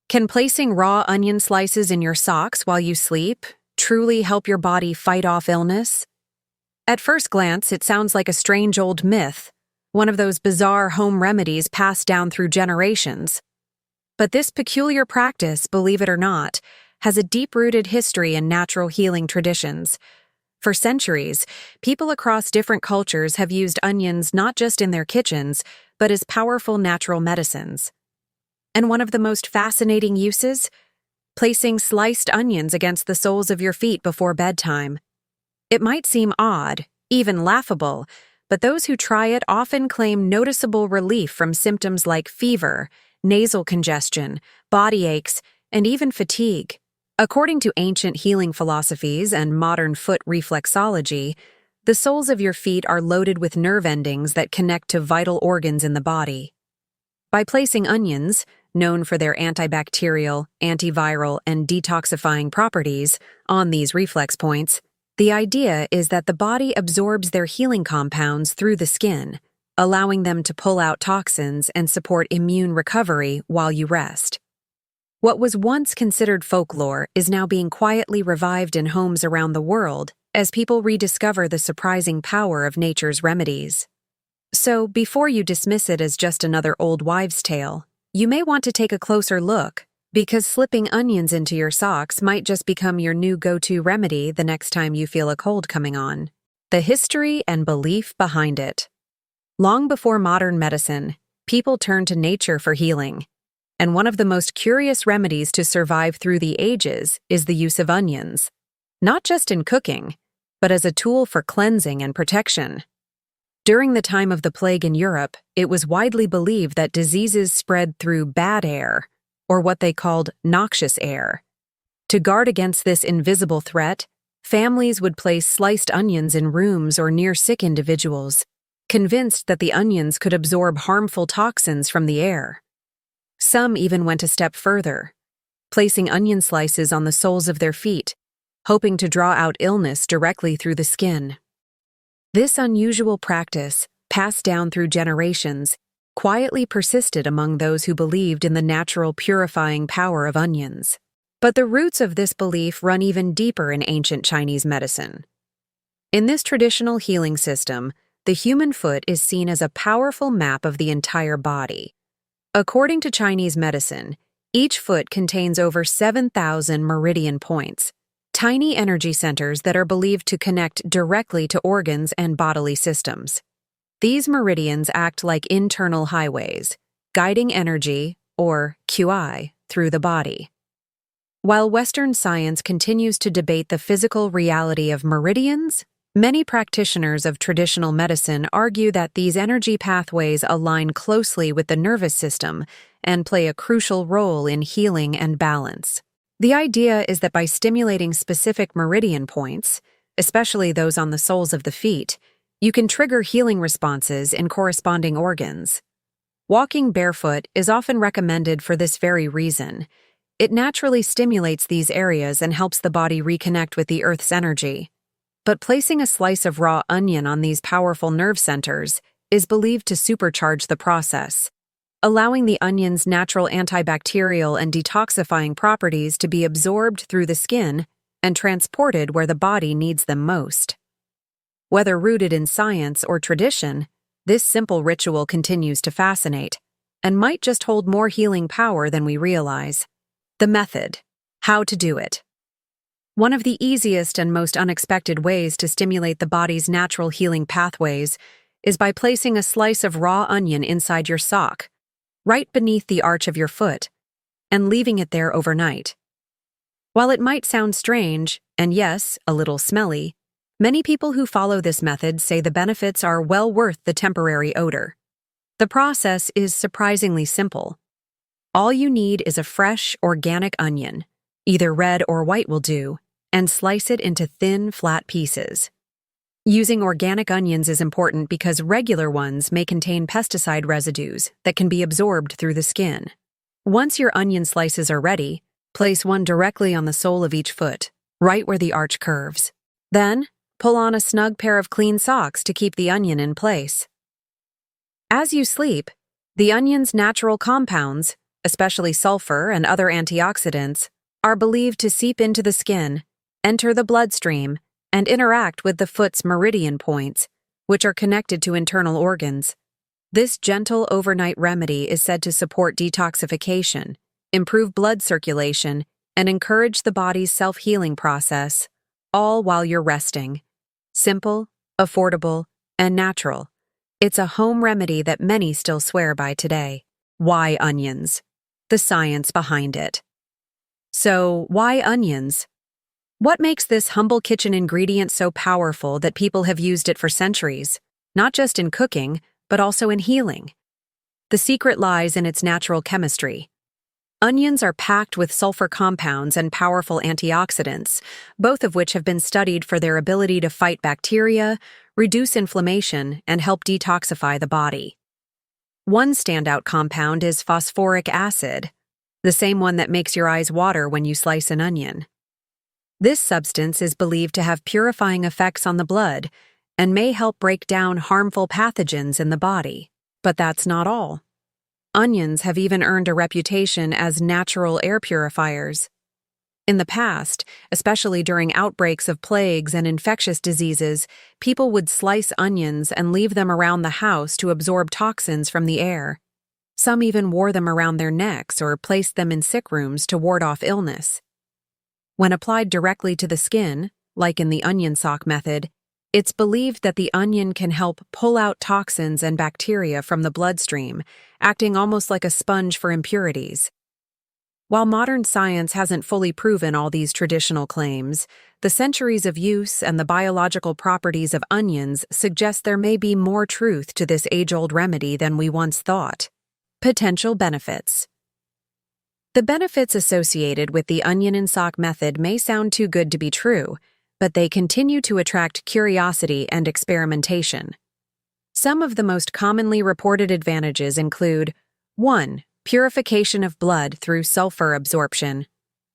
Can placing raw onion slices in your socks while you sleep truly help your body fight off illness? At first glance, it sounds like a strange old myth, one of those bizarre home remedies passed down through generations. But this peculiar practice, believe it or not, has a deep-rooted history in natural healing traditions. For centuries, people across different cultures have used onions not just in their kitchens, but as powerful natural medicines. And one of the most fascinating uses? Placing sliced onions against the soles of your feet before bedtime. It might seem odd, even laughable, but those who try it often claim noticeable relief from symptoms like fever, nasal congestion, body aches, and even fatigue. According to ancient healing philosophies and modern foot reflexology, the soles of your feet are loaded with nerve endings that connect to vital organs in the body. By placing onions, known for their antibacterial, antiviral, and detoxifying properties, on these reflex points, the idea is that the body absorbs their healing compounds through the skin, allowing them to pull out toxins and support immune recovery while you rest. What was once considered folklore is now being quietly revived in homes around the world as people rediscover the surprising power of nature's remedies. So, before you dismiss it as just another old wives' tale, you may want to take a closer look, because slipping onions into your socks might just become your new go-to remedy the next time you feel a cold coming on. The history and belief behind it. Long before modern medicine, people turned to nature for healing. And one of the most curious remedies to survive through the ages is the use of onions. Not just in cooking, but as a tool for cleansing and protection. During the time of the plague in Europe, it was widely believed that diseases spread through bad air, or what they called noxious air. To guard against this invisible threat, families would place sliced onions in rooms or near sick individuals, convinced that the onions could absorb harmful toxins from the air. Some even went a step further, placing onion slices on the soles of their feet, hoping to draw out illness directly through the skin. This unusual practice, passed down through generations, quietly persisted among those who believed in the natural purifying power of onions. But the roots of this belief run even deeper in ancient Chinese medicine. In this traditional healing system, the human foot is seen as a powerful map of the entire body. According to Chinese medicine, each foot contains over 7,000 meridian points, tiny energy centers that are believed to connect directly to organs and bodily systems. These meridians act like internal highways, guiding energy, or QI, through the body. While Western science continues to debate the physical reality of meridians, many practitioners of traditional medicine argue that these energy pathways align closely with the nervous system and play a crucial role in healing and balance. The idea is that by stimulating specific meridian points, especially those on the soles of the feet, you can trigger healing responses in corresponding organs. Walking barefoot is often recommended for this very reason. It naturally stimulates these areas and helps the body reconnect with the Earth's energy. But placing a slice of raw onion on these powerful nerve centers is believed to supercharge the process, allowing the onion's natural antibacterial and detoxifying properties to be absorbed through the skin and transported where the body needs them most. Whether rooted in science or tradition, this simple ritual continues to fascinate and might just hold more healing power than we realize. The method. How to do it. One of the easiest and most unexpected ways to stimulate the body's natural healing pathways is by placing a slice of raw onion inside your sock, right beneath the arch of your foot, and leaving it there overnight. While it might sound strange, and yes, a little smelly, many people who follow this method say the benefits are well worth the temporary odor. The process is surprisingly simple. All you need is a fresh, organic onion, either red or white will do, and slice it into thin, flat pieces. Using organic onions is important because regular ones may contain pesticide residues that can be absorbed through the skin. Once your onion slices are ready, place one directly on the sole of each foot, right where the arch curves. Then, pull on a snug pair of clean socks to keep the onion in place. As you sleep, the onion's natural compounds, especially sulfur and other antioxidants, are believed to seep into the skin, enter the bloodstream, and interact with the foot's meridian points, which are connected to internal organs. This gentle overnight remedy is said to support detoxification, improve blood circulation, and encourage the body's self-healing process, all while you're resting. Simple, affordable, and natural. It's a home remedy that many still swear by today. Why onions? The science behind it. So, why onions? What makes this humble kitchen ingredient so powerful that people have used it for centuries, not just in cooking, but also in healing? The secret lies in its natural chemistry. Onions are packed with sulfur compounds and powerful antioxidants, both of which have been studied for their ability to fight bacteria, reduce inflammation, and help detoxify the body. One standout compound is phosphoric acid, the same one that makes your eyes water when you slice an onion. This substance is believed to have purifying effects on the blood and may help break down harmful pathogens in the body. But that's not all. Onions have even earned a reputation as natural air purifiers. In the past, especially during outbreaks of plagues and infectious diseases, people would slice onions and leave them around the house to absorb toxins from the air. Some even wore them around their necks or placed them in sick rooms to ward off illness. When applied directly to the skin, like in the onion sock method, it's believed that the onion can help pull out toxins and bacteria from the bloodstream, acting almost like a sponge for impurities. While modern science hasn't fully proven all these traditional claims, the centuries of use and the biological properties of onions suggest there may be more truth to this age-old remedy than we once thought. Potential benefits. The benefits associated with the onion and sock method may sound too good to be true, but they continue to attract curiosity and experimentation. Some of the most commonly reported advantages include 1. Purification of blood through sulfur absorption.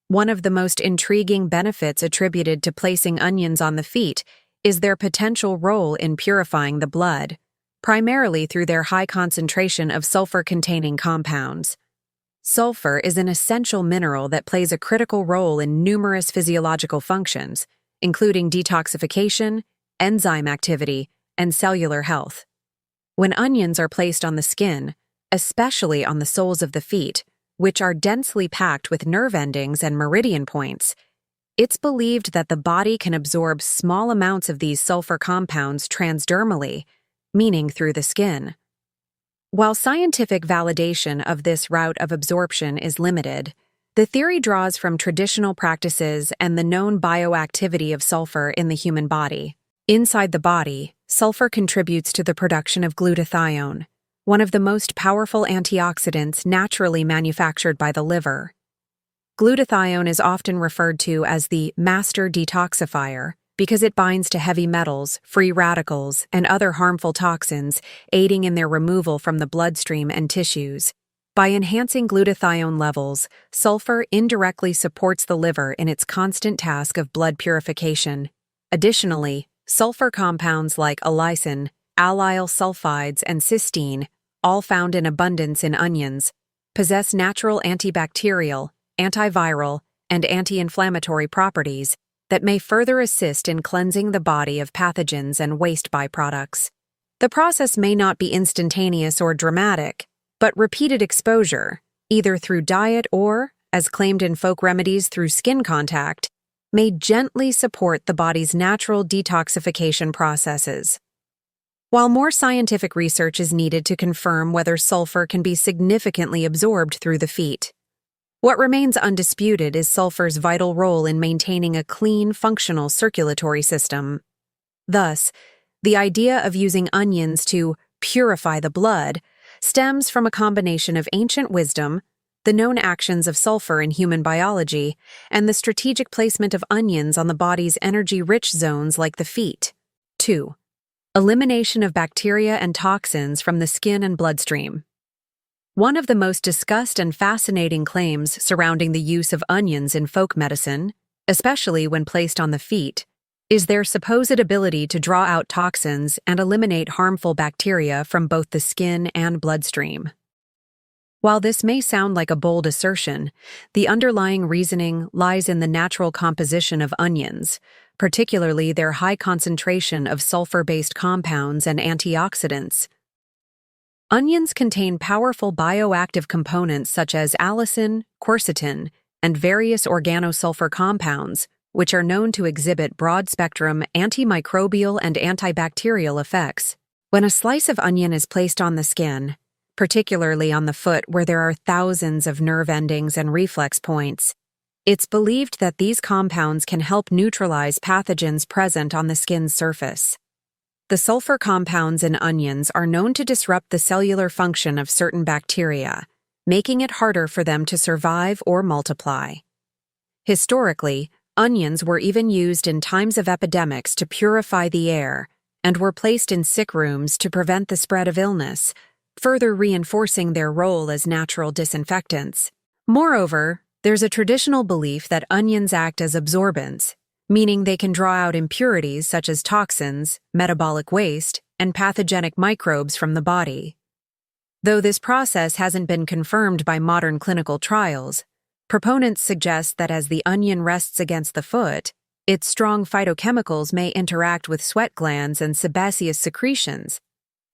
One of the most intriguing benefits attributed to placing onions on the feet is their potential role in purifying the blood, primarily through their high concentration of sulfur-containing compounds. Sulfur is an essential mineral that plays a critical role in numerous physiological functions, including detoxification, enzyme activity, and cellular health. When onions are placed on the skin, especially on the soles of the feet, which are densely packed with nerve endings and meridian points, it's believed that the body can absorb small amounts of these sulfur compounds transdermally, meaning through the skin. While scientific validation of this route of absorption is limited, the theory draws from traditional practices and the known bioactivity of sulfur in the human body. Inside the body, sulfur contributes to the production of glutathione, one of the most powerful antioxidants naturally manufactured by the liver. Glutathione is often referred to as the master detoxifier because it binds to heavy metals, free radicals, and other harmful toxins, aiding in their removal from the bloodstream and tissues. By enhancing glutathione levels, sulfur indirectly supports the liver in its constant task of blood purification. Additionally, sulfur compounds like allicin, allyl sulfides, and cysteine, all found in abundance in onions, possess natural antibacterial, antiviral, and anti-inflammatory properties that may further assist in cleansing the body of pathogens and waste byproducts. The process may not be instantaneous or dramatic, but repeated exposure, either through diet or, as claimed in folk remedies, through skin contact, may gently support the body's natural detoxification processes. While more scientific research is needed to confirm whether sulfur can be significantly absorbed through the feet, what remains undisputed is sulfur's vital role in maintaining a clean, functional circulatory system. Thus, the idea of using onions to purify the blood stems from a combination of ancient wisdom, the known actions of sulfur in human biology, and the strategic placement of onions on the body's energy-rich zones like the feet. 2. Elimination of bacteria and toxins from the skin and bloodstream. One of the most discussed and fascinating claims surrounding the use of onions in folk medicine, especially when placed on the feet, is their supposed ability to draw out toxins and eliminate harmful bacteria from both the skin and bloodstream. While this may sound like a bold assertion, the underlying reasoning lies in the natural composition of onions, particularly their high concentration of sulfur-based compounds and antioxidants. Onions contain powerful bioactive components such as allicin, quercetin, and various organosulfur compounds, which are known to exhibit broad-spectrum antimicrobial and antibacterial effects. When a slice of onion is placed on the skin, particularly on the foot where there are thousands of nerve endings and reflex points, it's believed that these compounds can help neutralize pathogens present on the skin's surface. The sulfur compounds in onions are known to disrupt the cellular function of certain bacteria, making it harder for them to survive or multiply. Historically, onions were even used in times of epidemics to purify the air and were placed in sick rooms to prevent the spread of illness, further reinforcing their role as natural disinfectants. Moreover, there's a traditional belief that onions act as absorbents, meaning they can draw out impurities such as toxins, metabolic waste, and pathogenic microbes from the body. Though this process hasn't been confirmed by modern clinical trials, proponents suggest that as the onion rests against the foot, its strong phytochemicals may interact with sweat glands and sebaceous secretions,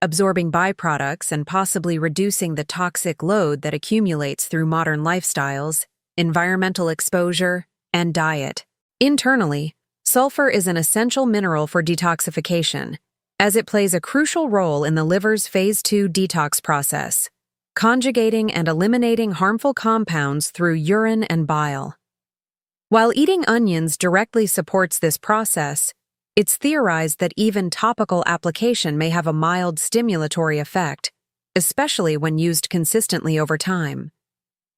absorbing byproducts and possibly reducing the toxic load that accumulates through modern lifestyles, environmental exposure, and diet. Internally, sulfur is an essential mineral for detoxification, as it plays a crucial role in the liver's phase 2 detox process, conjugating and eliminating harmful compounds through urine and bile. While eating onions directly supports this process, it's theorized that even topical application may have a mild stimulatory effect, especially when used consistently over time.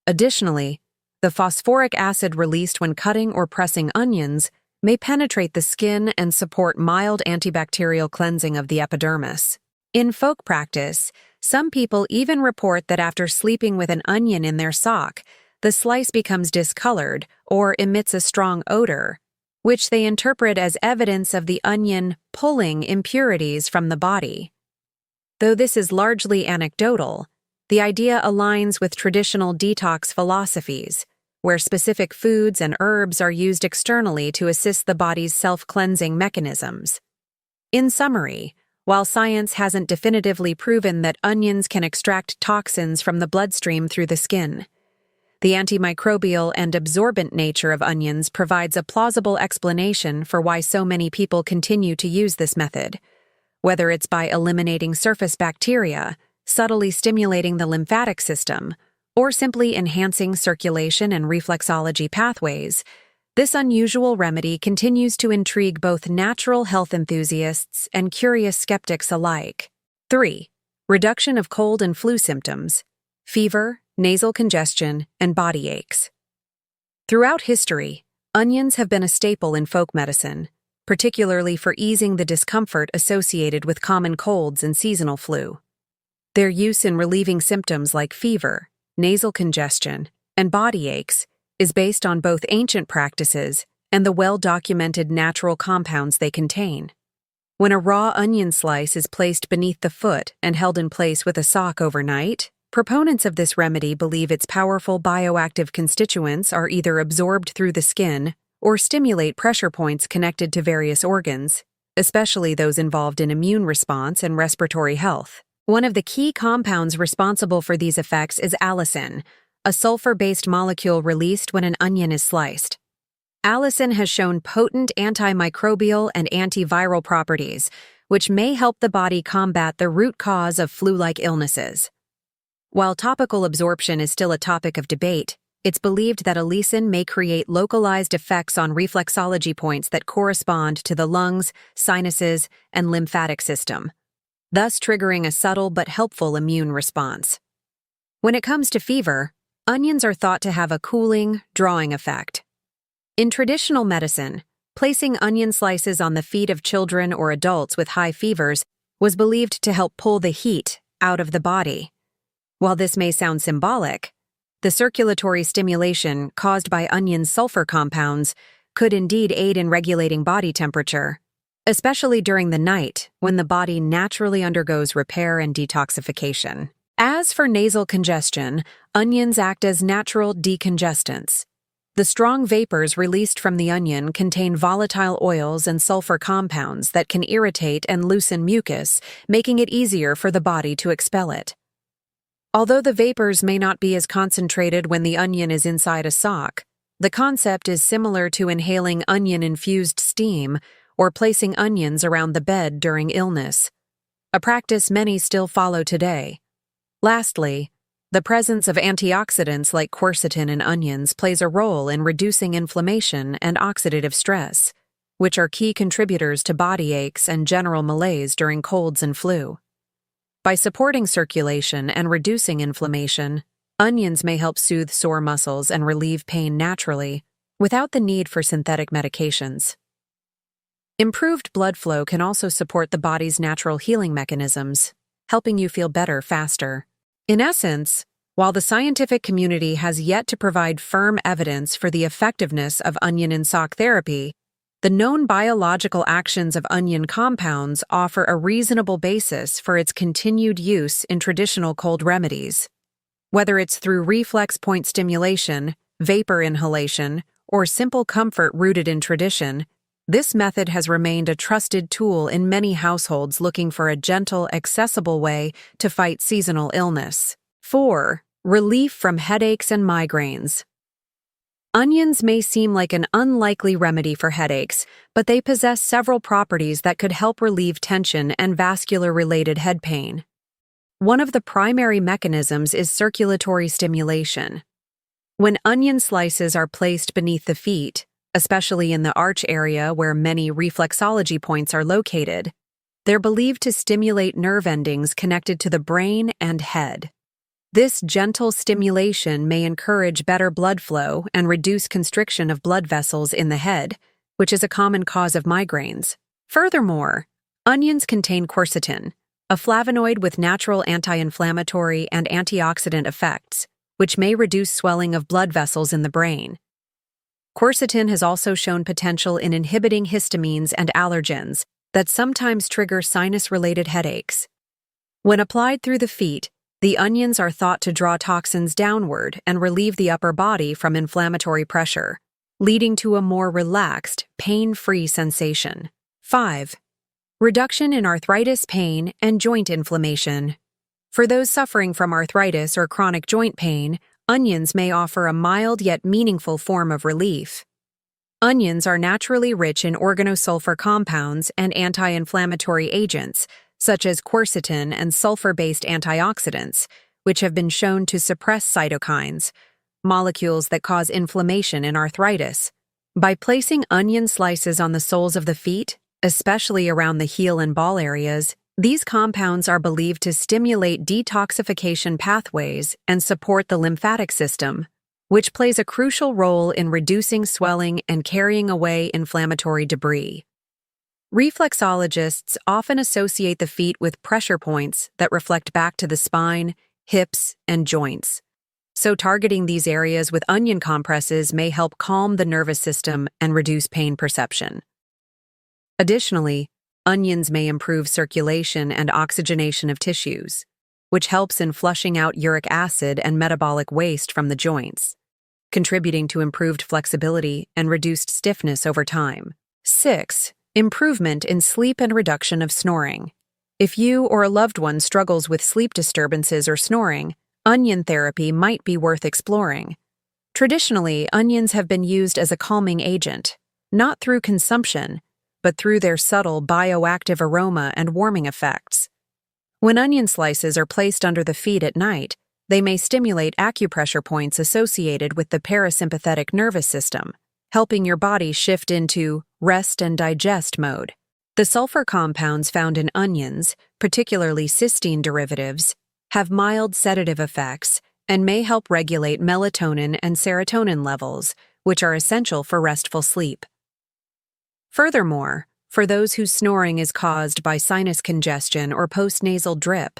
Additionally, the phosphoric acid released when cutting or pressing onions may penetrate the skin and support mild antibacterial cleansing of the epidermis. In folk practice, some people even report that after sleeping with an onion in their sock, the slice becomes discolored or emits a strong odor, which they interpret as evidence of the onion pulling impurities from the body. Though this is largely anecdotal, the idea aligns with traditional detox philosophies, where specific foods and herbs are used externally to assist the body's self-cleansing mechanisms. In summary, while science hasn't definitively proven that onions can extract toxins from the bloodstream through the skin, the antimicrobial and absorbent nature of onions provides a plausible explanation for why so many people continue to use this method, whether it's by eliminating surface bacteria, subtly stimulating the lymphatic system, or simply enhancing circulation and reflexology pathways. This unusual remedy continues to intrigue both natural health enthusiasts and curious skeptics alike. 3. Reduction of cold and flu symptoms, fever, nasal congestion, and body aches. Throughout history, onions have been a staple in folk medicine, particularly for easing the discomfort associated with common colds and seasonal flu. Their use in relieving symptoms like fever, nasal congestion, and body aches is based on both ancient practices and the well-documented natural compounds they contain. When a raw onion slice is placed beneath the foot and held in place with a sock overnight, proponents of this remedy believe its powerful bioactive constituents are either absorbed through the skin or stimulate pressure points connected to various organs, especially those involved in immune response and respiratory health. One of the key compounds responsible for these effects is allicin, a sulfur-based molecule released when an onion is sliced. Allicin has shown potent antimicrobial and antiviral properties, which may help the body combat the root cause of flu-like illnesses. While topical absorption is still a topic of debate, it's believed that allicin may create localized effects on reflexology points that correspond to the lungs, sinuses, and lymphatic system, thus triggering a subtle but helpful immune response. When it comes to fever, onions are thought to have a cooling, drawing effect. In traditional medicine, placing onion slices on the feet of children or adults with high fevers was believed to help pull the heat out of the body. While this may sound symbolic, the circulatory stimulation caused by onion sulfur compounds could indeed aid in regulating body temperature, especially during the night when the body naturally undergoes repair and detoxification. As for nasal congestion, onions act as natural decongestants. The strong vapors released from the onion contain volatile oils and sulfur compounds that can irritate and loosen mucus, making it easier for the body to expel it. Although the vapors may not be as concentrated when the onion is inside a sock, the concept is similar to inhaling onion-infused steam or placing onions around the bed during illness, a practice many still follow today. Lastly, the presence of antioxidants like quercetin in onions plays a role in reducing inflammation and oxidative stress, which are key contributors to body aches and general malaise during colds and flu. By supporting circulation and reducing inflammation, onions may help soothe sore muscles and relieve pain naturally, without the need for synthetic medications. Improved blood flow can also support the body's natural healing mechanisms, helping you feel better faster. In essence, while the scientific community has yet to provide firm evidence for the effectiveness of onion in sock therapy, the known biological actions of onion compounds offer a reasonable basis for its continued use in traditional cold remedies. Whether it's through reflex point stimulation, vapor inhalation, or simple comfort rooted in tradition, this method has remained a trusted tool in many households looking for a gentle, accessible way to fight seasonal illness. 4. Relief from headaches and migraines. Onions may seem like an unlikely remedy for headaches, but they possess several properties that could help relieve tension and vascular-related head pain. One of the primary mechanisms is circulatory stimulation. When onion slices are placed beneath the feet, especially in the arch area where many reflexology points are located, they're believed to stimulate nerve endings connected to the brain and head. This gentle stimulation may encourage better blood flow and reduce constriction of blood vessels in the head, which is a common cause of migraines. Furthermore, onions contain quercetin, a flavonoid with natural anti-inflammatory and antioxidant effects, which may reduce swelling of blood vessels in the brain. Quercetin has also shown potential in inhibiting histamines and allergens that sometimes trigger sinus-related headaches. When applied through the feet, the onions are thought to draw toxins downward and relieve the upper body from inflammatory pressure, leading to a more relaxed, pain-free sensation. 5. Reduction in arthritis pain and joint inflammation. For those suffering from arthritis or chronic joint pain, onions may offer a mild yet meaningful form of relief. Onions are naturally rich in organosulfur compounds and anti-inflammatory agents, such as quercetin and sulfur-based antioxidants, which have been shown to suppress cytokines, molecules that cause inflammation in arthritis. By placing onion slices on the soles of the feet, especially around the heel and ball areas, these compounds are believed to stimulate detoxification pathways and support the lymphatic system, which plays a crucial role in reducing swelling and carrying away inflammatory debris. Reflexologists often associate the feet with pressure points that reflect back to the spine, hips, and joints. So targeting these areas with onion compresses may help calm the nervous system and reduce pain perception. Additionally, onions may improve circulation and oxygenation of tissues, which helps in flushing out uric acid and metabolic waste from the joints, contributing to improved flexibility and reduced stiffness over time. 6. Improvement in sleep and reduction of snoring. If you or a loved one struggles with sleep disturbances or snoring, onion therapy might be worth exploring. Traditionally, onions have been used as a calming agent, not through consumption, but through their subtle bioactive aroma and warming effects. When onion slices are placed under the feet at night, they may stimulate acupressure points associated with the parasympathetic nervous system, helping your body shift into rest and digest mode. The sulfur compounds found in onions, particularly cysteine derivatives, have mild sedative effects and may help regulate melatonin and serotonin levels, which are essential for restful sleep. Furthermore, for those whose snoring is caused by sinus congestion or postnasal drip,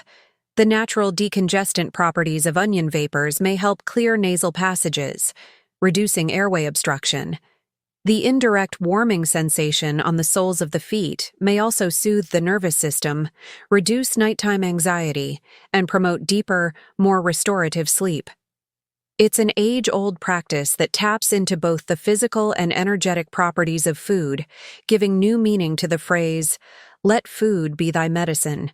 the natural decongestant properties of onion vapors may help clear nasal passages, reducing airway obstruction. The indirect warming sensation on the soles of the feet may also soothe the nervous system, reduce nighttime anxiety, and promote deeper, more restorative sleep. It's an age-old practice that taps into both the physical and energetic properties of food, giving new meaning to the phrase, "Let food be thy medicine."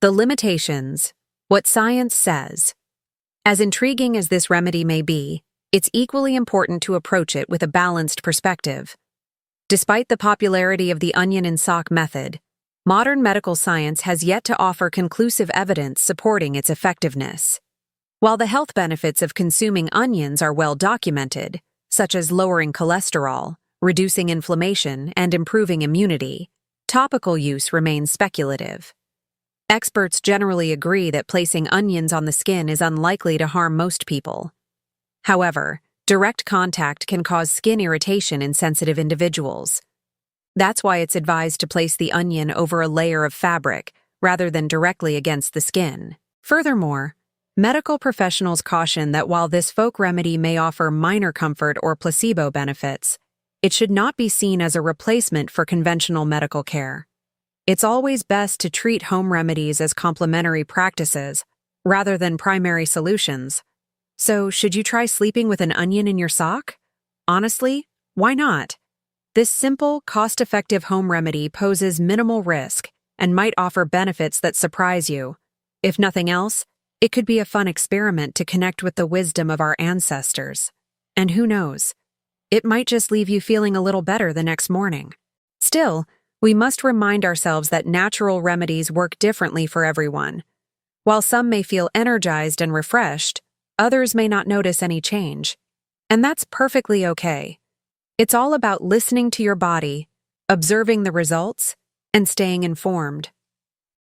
The limitations, what science says. As intriguing as this remedy may be, it's equally important to approach it with a balanced perspective. Despite the popularity of the onion and sock method, modern medical science has yet to offer conclusive evidence supporting its effectiveness. While the health benefits of consuming onions are well documented, such as lowering cholesterol, reducing inflammation, and improving immunity, topical use remains speculative. Experts generally agree that placing onions on the skin is unlikely to harm most people. However, direct contact can cause skin irritation in sensitive individuals. That's why it's advised to place the onion over a layer of fabric rather than directly against the skin. Furthermore, medical professionals caution that while this folk remedy may offer minor comfort or placebo benefits, it should not be seen as a replacement for conventional medical care. It's always best to treat home remedies as complementary practices rather than primary solutions. So, should you try sleeping with an onion in your sock? Honestly, why not? This simple, cost-effective home remedy poses minimal risk and might offer benefits that surprise you. If nothing else, it could be a fun experiment to connect with the wisdom of our ancestors. And who knows? It might just leave you feeling a little better the next morning. Still, we must remind ourselves that natural remedies work differently for everyone. While some may feel energized and refreshed, others may not notice any change. And that's perfectly okay. It's all about listening to your body, observing the results, and staying informed.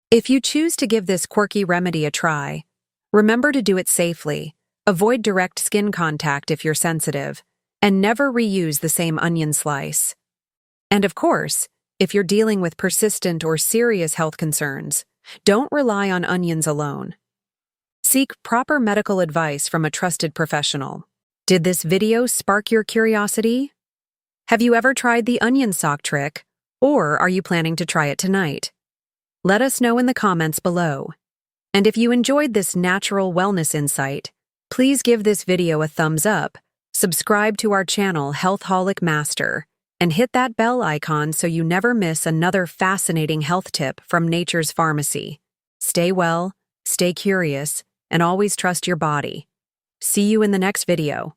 If you choose to give this quirky remedy a try, remember to do it safely, avoid direct skin contact if you're sensitive, and never reuse the same onion slice. And of course, if you're dealing with persistent or serious health concerns, don't rely on onions alone. Seek proper medical advice from a trusted professional. Did this video spark your curiosity? Have you ever tried the onion sock trick, or are you planning to try it tonight? Let us know in the comments below. And if you enjoyed this natural wellness insight, please give this video a thumbs up, subscribe to our channel Healthholic Master, and hit that bell icon so you never miss another fascinating health tip from Nature's Pharmacy. Stay well, stay curious, and always trust your body. See you in the next video.